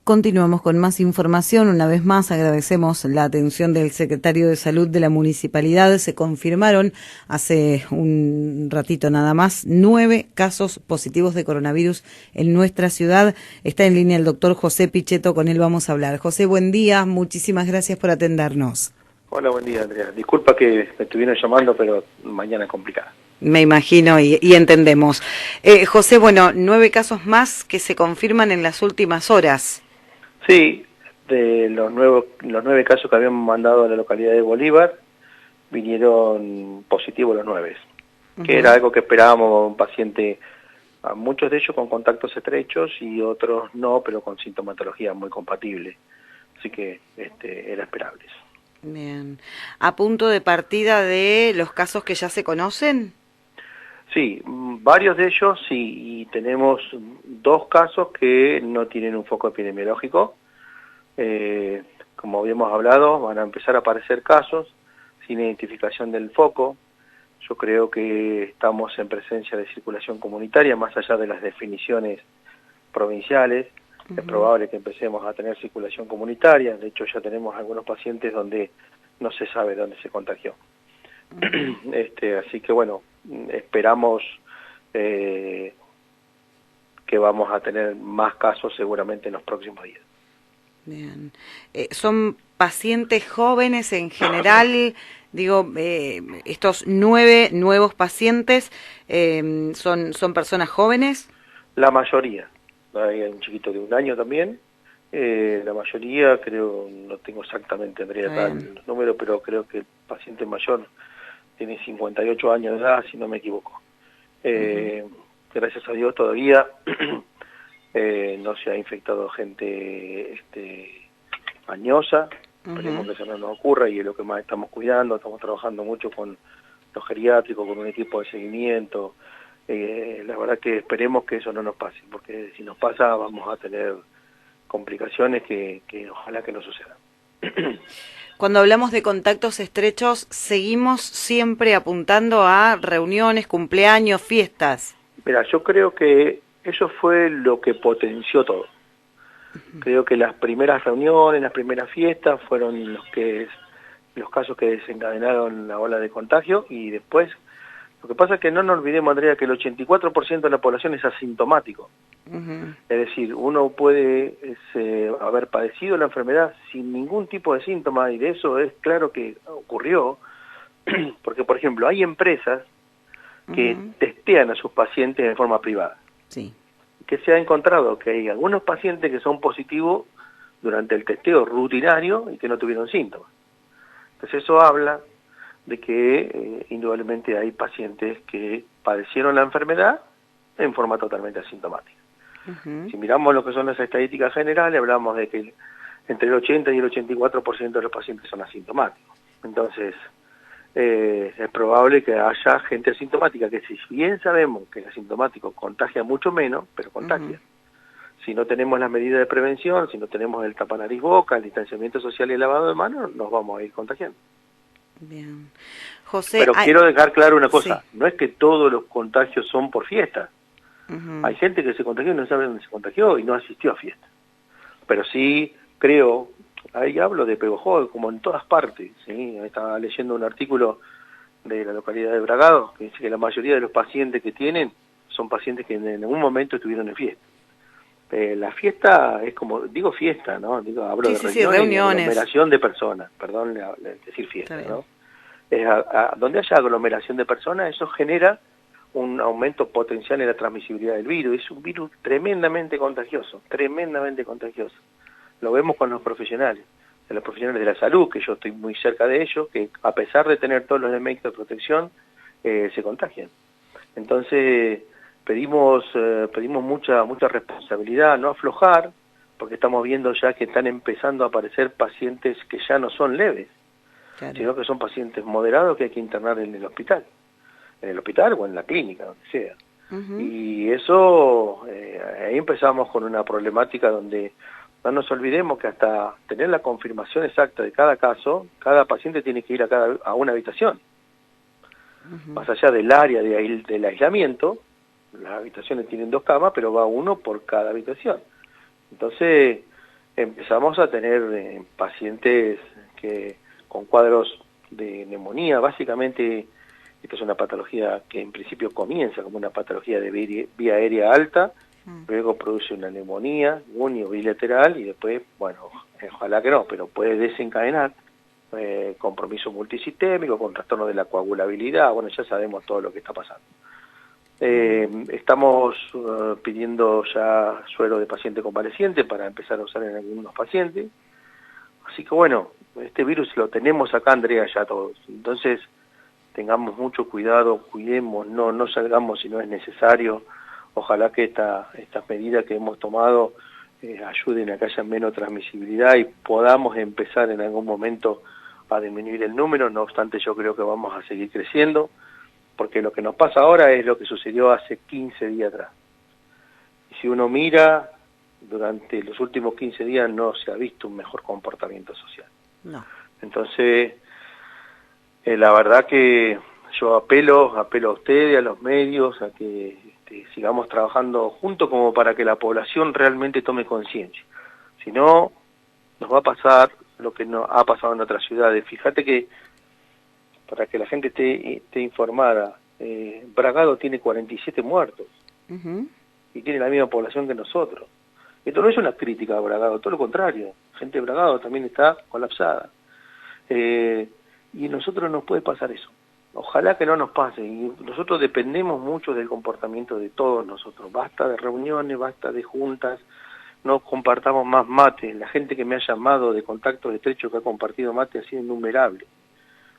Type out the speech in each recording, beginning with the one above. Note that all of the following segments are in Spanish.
continuamos con más información. Una vez más agradecemos la atención del secretario de Salud de la Municipalidad. Se confirmaron hace un ratito nada más 9 casos positivos de coronavirus en nuestra ciudad. Está en línea el doctor José Pichetto, con él vamos a hablar. José, buen día, muchísimas gracias por atendernos. Hola, buen día, Andrea. Disculpa que me estuvieron llamando, pero mañana es complicada. Me imagino y entendemos. José, bueno, 9 casos más que se confirman en las últimas horas. Sí, de los 9 casos que habíamos mandado a la localidad de Bolívar, vinieron positivos los 9, que era algo que esperábamos, un paciente, a muchos de ellos con contactos estrechos y otros no, pero con sintomatología muy compatible. Así que era esperable. Bien. ¿A punto de partida de los casos que ya se conocen? Sí, varios de ellos sí, y tenemos 2 casos que no tienen un foco epidemiológico. Como habíamos hablado, van a empezar a aparecer casos sin identificación del foco. Yo creo que estamos en presencia de circulación comunitaria, más allá de las definiciones provinciales. Es probable que empecemos a tener circulación comunitaria. De hecho, ya tenemos algunos pacientes donde no se sabe dónde se contagió. Así que bueno, esperamos que vamos a tener más casos seguramente en los próximos días. Bien. ¿Son pacientes jóvenes en general? Digo, estos 9 nuevos pacientes, ¿son personas jóvenes? La mayoría. Hay un chiquito de 1 año también. La mayoría, creo, no tengo exactamente, Andrea, el número, pero creo que el paciente mayor tiene 58 años de edad, si no me equivoco. Gracias a Dios todavía no se ha infectado gente añosa. Esperemos que eso no nos ocurra y es lo que más estamos cuidando. Estamos trabajando mucho con los geriátricos, con un equipo de seguimiento. La verdad que esperemos que eso no nos pase, porque si nos pasa vamos a tener complicaciones que ojalá que no sucedan. Cuando hablamos de contactos estrechos, seguimos siempre apuntando a reuniones, cumpleaños, fiestas. Mira, yo creo que eso fue lo que potenció todo. Creo que las primeras reuniones, las primeras fiestas fueron los casos que desencadenaron la ola de contagio, y después, lo que pasa es que no nos olvidemos, Andrea, que el 84% de la población es asintomático. Es decir, uno puede haber padecido la enfermedad sin ningún tipo de síntoma, y de eso es claro que ocurrió, porque por ejemplo hay empresas que testean a sus pacientes de forma privada. Sí. Que se ha encontrado que hay algunos pacientes que son positivos durante el testeo rutinario y que no tuvieron síntomas. Entonces eso habla de que indudablemente hay pacientes que padecieron la enfermedad en forma totalmente asintomática. Si miramos lo que son las estadísticas generales, hablamos de que entre el 80 y el 84% de los pacientes son asintomáticos. Entonces, es probable que haya gente asintomática, que si bien sabemos que el asintomático contagia mucho menos, pero contagia. Si no tenemos las medidas de prevención, si no tenemos el tapanariz-boca, el distanciamiento social y el lavado de manos, nos vamos a ir contagiando. Bien. José, pero quiero dejar claro una cosa, no es que todos los contagios son por fiesta. Hay gente que se contagió y no sabe dónde se contagió y no asistió a fiesta. Pero sí creo, ahí hablo de Pegojoy, como en todas partes, ¿sí? Estaba leyendo un artículo de la localidad de Bragado que dice que la mayoría de los pacientes que tienen son pacientes que en algún momento estuvieron en fiesta. La fiesta es como, digo fiesta, ¿no? Hablo de reuniones. Aglomeración de personas, perdón decir fiesta, ¿no? Donde haya aglomeración de personas, eso genera un aumento potencial en la transmisibilidad del virus. Es un virus tremendamente contagioso, tremendamente contagioso. Lo vemos con los profesionales de la salud, que yo estoy muy cerca de ellos, que a pesar de tener todos los elementos de protección, se contagian. Entonces, pedimos mucha responsabilidad, no aflojar, porque estamos viendo ya que están empezando a aparecer pacientes que ya no son leves, sino que son pacientes moderados que hay que internar en el hospital o en la clínica, donde sea. Y eso, ahí empezamos con una problemática donde no nos olvidemos que hasta tener la confirmación exacta de cada caso, cada paciente tiene que ir a una habitación. Más allá del área del aislamiento, las habitaciones tienen 2 camas, pero va uno por cada habitación. Entonces, empezamos a tener pacientes que con cuadros de neumonía. Básicamente, esta es una patología que en principio comienza como una patología de vía aérea alta, luego produce una neumonía bilateral y después, bueno, ojalá que no, pero puede desencadenar compromiso multisistémico, con trastorno de la coagulabilidad. Bueno, ya sabemos todo lo que está pasando. Estamos pidiendo ya suero de paciente convaleciente para empezar a usar en algunos pacientes. Así que bueno, este virus lo tenemos acá, Andrea, ya todos. Entonces, tengamos mucho cuidado, cuidemos, no salgamos si no es necesario. Ojalá que estas medidas que hemos tomado ayuden a que haya menos transmisibilidad y podamos empezar en algún momento a disminuir el número. No obstante, yo creo que vamos a seguir creciendo, porque lo que nos pasa ahora es lo que sucedió hace 15 días atrás. Y si uno mira, durante los últimos 15 días no se ha visto un mejor comportamiento social. No. Entonces, la verdad que yo apelo a ustedes, a los medios, a que sigamos trabajando juntos como para que la población realmente tome conciencia. Si no, nos va a pasar lo que nos ha pasado en otras ciudades. Fíjate que, para que la gente esté informada, Bragado tiene 47 muertos y tiene la misma población que nosotros. Esto no es una crítica a Bragado, todo lo contrario. Gente de Bragado también está colapsada. Y a nosotros nos puede pasar eso. Ojalá que no nos pase. Y nosotros dependemos mucho del comportamiento de todos nosotros. Basta de reuniones, basta de juntas, no compartamos más mate. La gente que me ha llamado de contactos estrechos que ha compartido mate ha sido innumerable.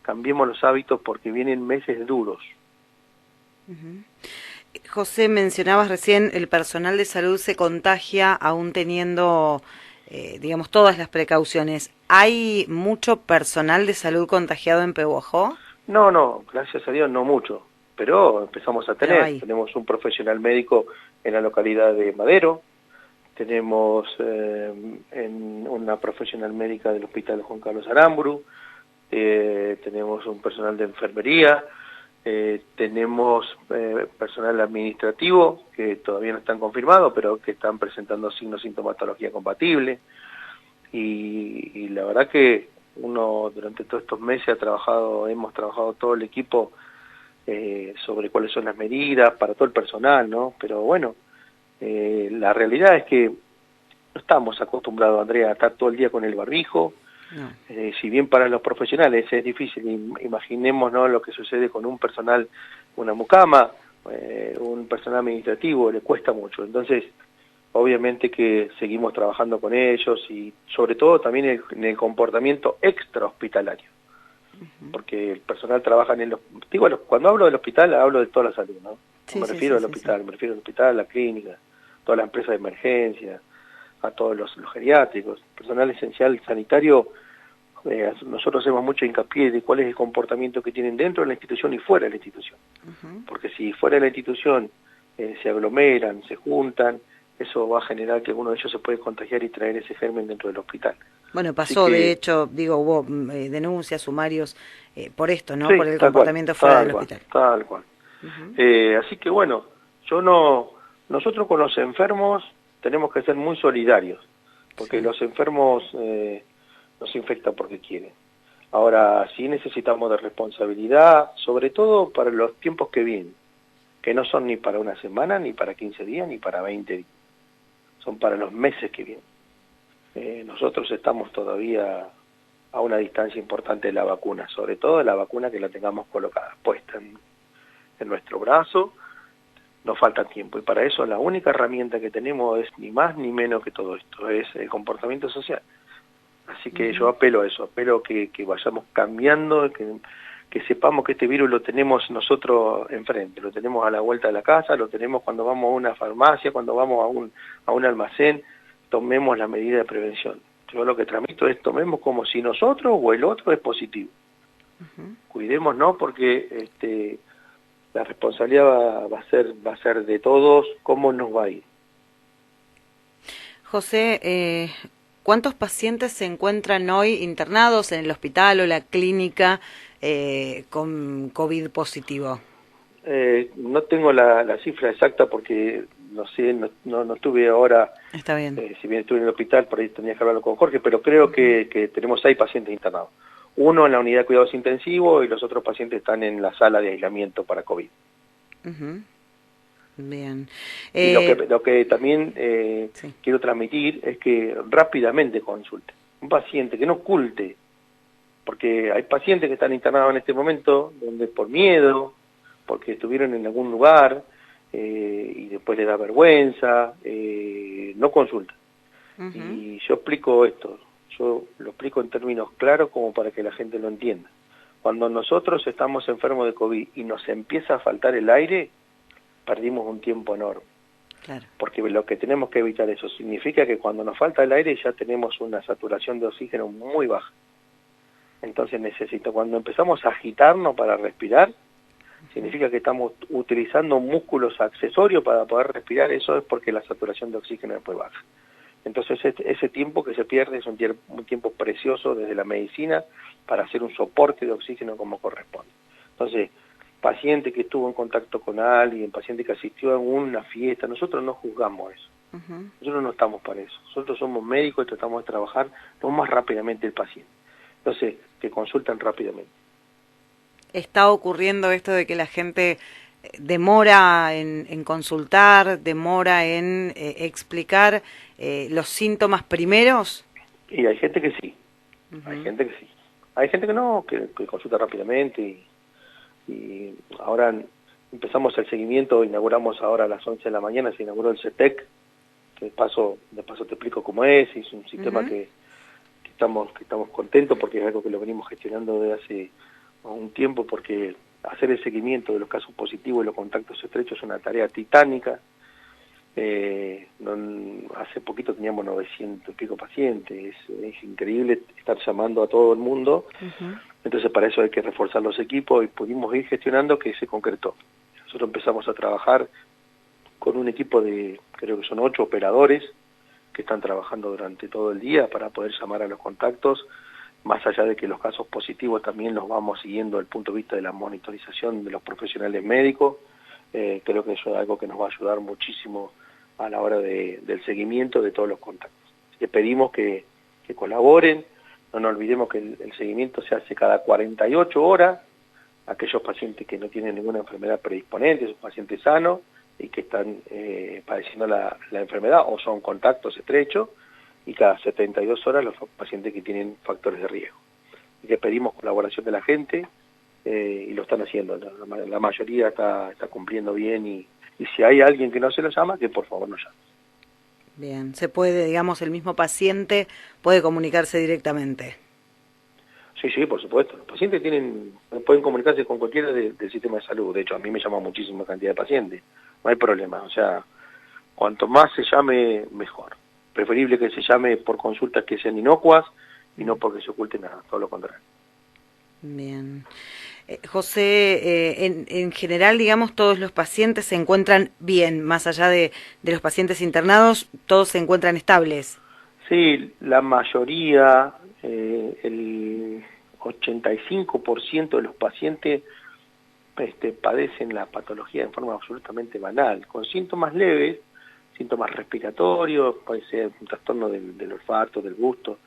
Cambiemos los hábitos porque vienen meses duros. José, mencionabas recién, el personal de salud se contagia aún teniendo, digamos, todas las precauciones. ¿Hay mucho personal de salud contagiado en Pehuajó? No, gracias a Dios no mucho, pero empezamos a tener. Tenemos un profesional médico en la localidad de Madero, tenemos una profesional médica del Hospital Juan Carlos Aramburu, tenemos un personal de enfermería, tenemos personal administrativo que todavía no están confirmados, pero que están presentando signos de sintomatología compatible. Y la verdad que uno durante todos estos meses hemos trabajado todo el equipo sobre cuáles son las medidas para todo el personal, ¿no? Pero bueno, la realidad es que no estamos acostumbrados, Andrea, a estar todo el día con el barbijo. No. Si bien para los profesionales es difícil, imaginemos, ¿no?, lo que sucede con un personal, una mucama, un personal administrativo, le cuesta mucho. Entonces, obviamente que seguimos trabajando con ellos y sobre todo también en el comportamiento extrahospitalario, porque el personal trabaja en el... cuando hablo del hospital hablo de toda la salud, ¿no? Me refiero al hospital, a la clínica, toda la empresa de emergencia, a todos los geriátricos, personal esencial sanitario. Nosotros hacemos mucho hincapié de cuál es el comportamiento que tienen dentro de la institución y fuera de la institución, porque si fuera de la institución se aglomeran, se juntan, eso va a generar que alguno de ellos se puede contagiar y traer ese germen dentro del hospital. Bueno, pasó, de hecho, hubo denuncias, sumarios por esto, ¿no? Sí, por el comportamiento fuera del hospital. Tal cual. Así que bueno, nosotros con los enfermos tenemos que ser muy solidarios, porque los enfermos no se infectan porque quieren. Ahora, sí necesitamos de responsabilidad, sobre todo para los tiempos que vienen, que no son ni para una semana, ni para 15 días, ni para 20 días. Son para los meses que vienen. Nosotros estamos todavía a una distancia importante de la vacuna, sobre todo de la vacuna que la tengamos colocada, puesta en nuestro brazo. Nos falta tiempo y para eso la única herramienta que tenemos es ni más ni menos que todo esto, es el comportamiento social. Así que yo apelo a eso, apelo que vayamos cambiando, que sepamos que este virus lo tenemos nosotros enfrente, lo tenemos a la vuelta de la casa, lo tenemos cuando vamos a una farmacia, cuando vamos a un almacén, tomemos la medida de prevención. Yo lo que transmito es tomemos como si nosotros o el otro es positivo. Cuidémonos porque la responsabilidad va a ser de todos, cómo nos va a ir. José, ¿cuántos pacientes se encuentran hoy internados en el hospital o la clínica con COVID positivo? No tengo la cifra exacta porque no sé, no estuve ahora. Está bien. Si bien estuve en el hospital, por ahí tenía que hablarlo con Jorge, pero creo que tenemos 6 pacientes internados. Uno en la unidad de cuidados intensivos y los otros pacientes están en la sala de aislamiento para COVID. Bien. Y lo que también sí. quiero transmitir es que rápidamente consulte. Un paciente que no oculte, porque hay pacientes que están internados en este momento donde por miedo, porque estuvieron en algún lugar y después les da vergüenza, no consultan. Y yo explico esto, yo lo explico en términos claros como para que la gente lo entienda. Cuando nosotros estamos enfermos de COVID y nos empieza a faltar el aire, perdimos un tiempo enorme. Claro. Porque lo que tenemos que evitar eso significa que cuando nos falta el aire ya tenemos una saturación de oxígeno muy baja. Entonces cuando empezamos a agitarnos para respirar, significa que estamos utilizando músculos accesorios para poder respirar, eso es porque la saturación de oxígeno es muy baja. Entonces ese tiempo que se pierde es un tiempo precioso desde la medicina para hacer un soporte de oxígeno como corresponde. Entonces, paciente que estuvo en contacto con alguien, paciente que asistió a una fiesta, nosotros no juzgamos eso. Nosotros no estamos para eso. Nosotros somos médicos y tratamos de trabajar lo más rápidamente el paciente. Entonces, que consultan rápidamente. ¿Está ocurriendo esto de que la gente demora en consultar, demora en explicar los síntomas primeros? Y hay gente que sí, hay gente que sí. Hay gente que no, que consulta rápidamente y ahora empezamos el seguimiento, inauguramos ahora a las 11 de la mañana, se inauguró el CETEC, que de paso te explico cómo es un sistema que estamos contentos porque es algo que lo venimos gestionando desde hace un tiempo, porque hacer el seguimiento de los casos positivos y los contactos estrechos es una tarea titánica. Hace poquito teníamos 900 y pico pacientes, es increíble estar llamando a todo el mundo, entonces para eso hay que reforzar los equipos y pudimos ir gestionando que se concretó. Nosotros empezamos a trabajar con un equipo de, creo que son 8 operadores que están trabajando durante todo el día para poder llamar a los contactos, más allá de que los casos positivos también los vamos siguiendo desde el punto de vista de la monitorización de los profesionales médicos. Creo que eso es algo que nos va a ayudar muchísimo a la hora del seguimiento de todos los contactos. Así que pedimos que colaboren, no nos olvidemos que el seguimiento se hace cada 48 horas, aquellos pacientes que no tienen ninguna enfermedad predisponente, son pacientes sanos y que están padeciendo la enfermedad o son contactos estrechos, y cada 72 horas los pacientes que tienen factores de riesgo. Y que pedimos colaboración de la gente y lo están haciendo, la mayoría está cumpliendo bien y si hay alguien que no se lo llama, que por favor nos llame. Bien, se puede, digamos, el mismo paciente puede comunicarse directamente. Sí, por supuesto. Los pacientes pueden comunicarse con cualquiera del sistema de salud. De hecho, a mí me llama muchísima cantidad de pacientes. No hay problema. O sea, cuanto más se llame, mejor. Preferible que se llame por consultas que sean inocuas y no porque se oculte nada, todo lo contrario. Bien. José, en general, digamos, todos los pacientes se encuentran bien, más allá de los pacientes internados, todos se encuentran estables. Sí, la mayoría, el 85% de los pacientes padecen la patología en forma absolutamente banal, con síntomas leves, síntomas respiratorios, puede ser un trastorno del olfato, del gusto.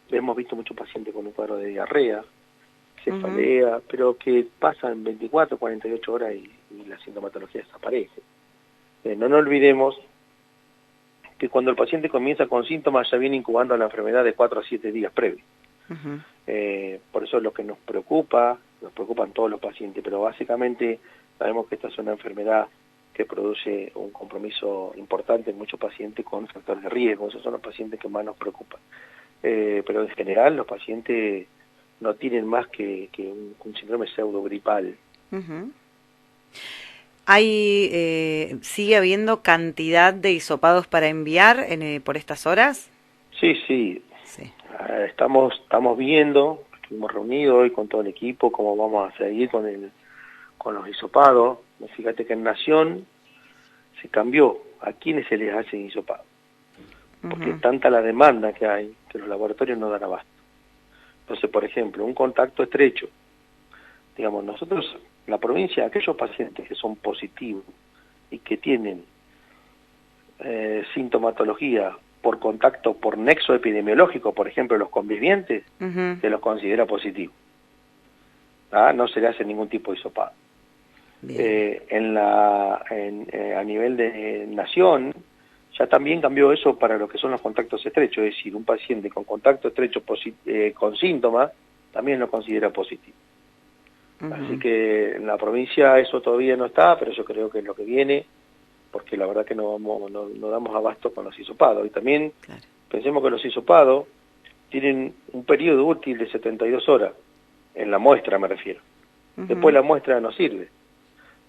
Hemos visto muchos pacientes con un cuadro de diarrea, cefalea, pero que pasan 24, 48 horas y la sintomatología desaparece. No nos olvidemos que cuando el paciente comienza con síntomas ya viene incubando la enfermedad de 4 a 7 días previos. Por eso es lo que nos preocupan todos los pacientes, pero básicamente sabemos que esta es una enfermedad que produce un compromiso importante en muchos pacientes con factores de riesgo. Esos son los pacientes que más nos preocupan. Pero en general los pacientes no tienen más que un síndrome pseudogripal. ¿Sigue habiendo cantidad de hisopados para enviar por estas horas? Sí. Estamos viendo, estuvimos reunidos hoy con todo el equipo, cómo vamos a seguir con los hisopados. Fíjate que en Nación se cambió a quiénes se les hace hisopado, porque tanta la demanda que hay que los laboratorios no dan abasto. Entonces, por ejemplo, un contacto estrecho, digamos, nosotros, la provincia, aquellos pacientes que son positivos y que tienen sintomatología por contacto, por nexo epidemiológico, por ejemplo, los convivientes, se los considera positivo. No se le hace ningún tipo de hisopado. A nivel de nación, ya también cambió eso para lo que son los contactos estrechos, es decir, un paciente con contacto estrecho con síntomas también lo considera positivo. Así que en la provincia eso todavía no está, pero yo creo que es lo que viene, porque la verdad que no damos abasto con los hisopados. Y también pensemos que los hisopados tienen un periodo útil de 72 horas, en la muestra me refiero. Después la muestra no sirve.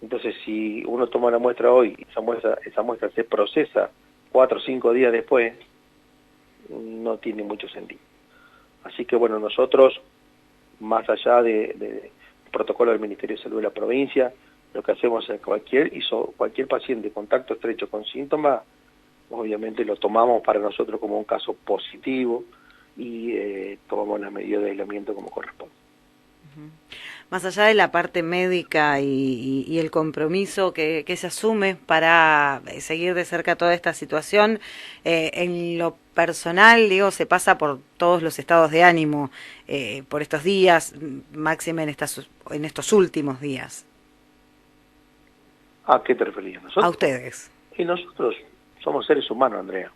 Entonces si uno toma la muestra hoy, esa muestra se procesa 4 o 5 días después, no tiene mucho sentido. Así que bueno, nosotros, más allá de protocolo del Ministerio de Salud de la provincia, lo que hacemos es cualquier paciente de contacto estrecho con síntomas, obviamente lo tomamos para nosotros como un caso positivo y tomamos las medidas de aislamiento como corresponde. Más allá de la parte médica y el compromiso que se asume para seguir de cerca toda esta situación, en lo personal, digo, se pasa por todos los estados de ánimo por estos días, máxime en estos últimos días. ¿A qué te referías? ¿Nosotros? A ustedes. Y nosotros somos seres humanos, Andrea.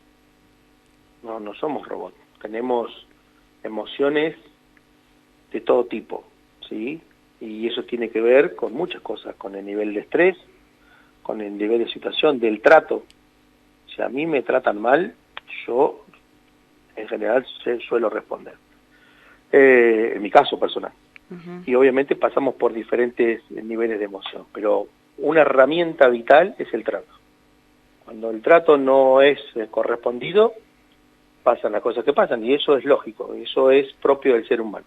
No somos robots. Tenemos emociones de todo tipo, ¿sí? Y eso tiene que ver con muchas cosas, con el nivel de estrés, con el nivel de situación, del trato. Si a mí me tratan mal, yo en general suelo responder. En mi caso personal. Y obviamente pasamos por diferentes niveles de emoción, pero una herramienta vital es el trato. Cuando el trato no es correspondido, pasan las cosas que pasan, y eso es lógico, eso es propio del ser humano.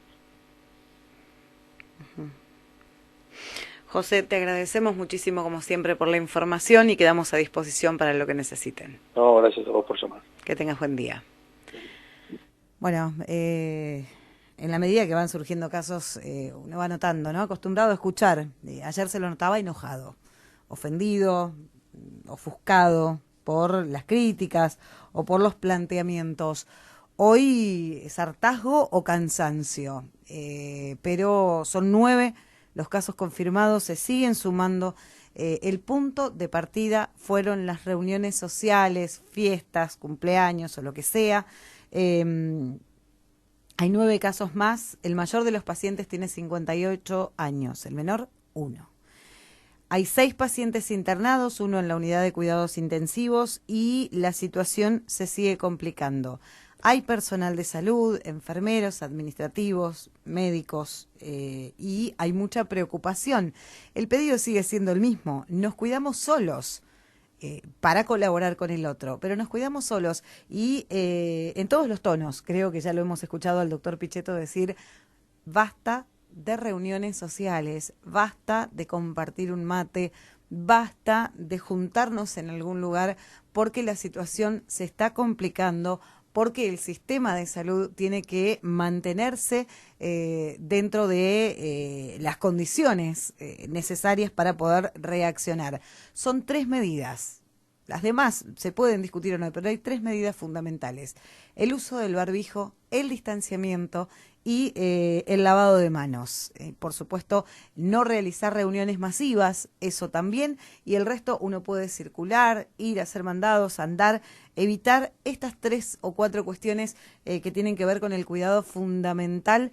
José, te agradecemos muchísimo como siempre por la información y quedamos a disposición para lo que necesiten. No, gracias a vos por llamar. Que tengas buen día. Bueno, en la medida que van surgiendo casos, uno va notando, ¿no? Acostumbrado a escuchar. Ayer se lo notaba enojado, ofendido, ofuscado por las críticas o por los planteamientos. Hoy es hartazgo o cansancio, pero son 9 los casos confirmados, se siguen sumando. El punto de partida fueron las reuniones sociales, fiestas, cumpleaños o lo que sea. Hay 9 casos más. El mayor de los pacientes tiene 58 años, el menor 1. Hay 6 pacientes internados, 1 en la unidad de cuidados intensivos, y la situación se sigue complicando. Hay personal de salud, enfermeros, administrativos, médicos, y hay mucha preocupación. El pedido sigue siendo el mismo. Nos cuidamos solos para colaborar con el otro, pero nos cuidamos solos y en todos los tonos. Creo que ya lo hemos escuchado al doctor Pichetto decir, basta de reuniones sociales, basta de compartir un mate, basta de juntarnos en algún lugar porque la situación se está complicando, porque el sistema de salud tiene que mantenerse dentro de las condiciones necesarias para poder reaccionar. Son 3 medidas. Las demás se pueden discutir o no, pero hay 3 medidas fundamentales. El uso del barbijo, el distanciamiento y el lavado de manos. Por supuesto, no realizar reuniones masivas, eso también, y el resto uno puede circular, ir a hacer mandados, andar, evitar estas 3 o 4 cuestiones que tienen que ver con el cuidado fundamental,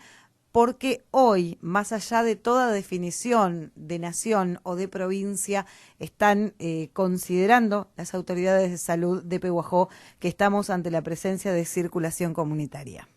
porque hoy, más allá de toda definición de nación o de provincia, están considerando las autoridades de salud de Pehuajó que estamos ante la presencia de circulación comunitaria.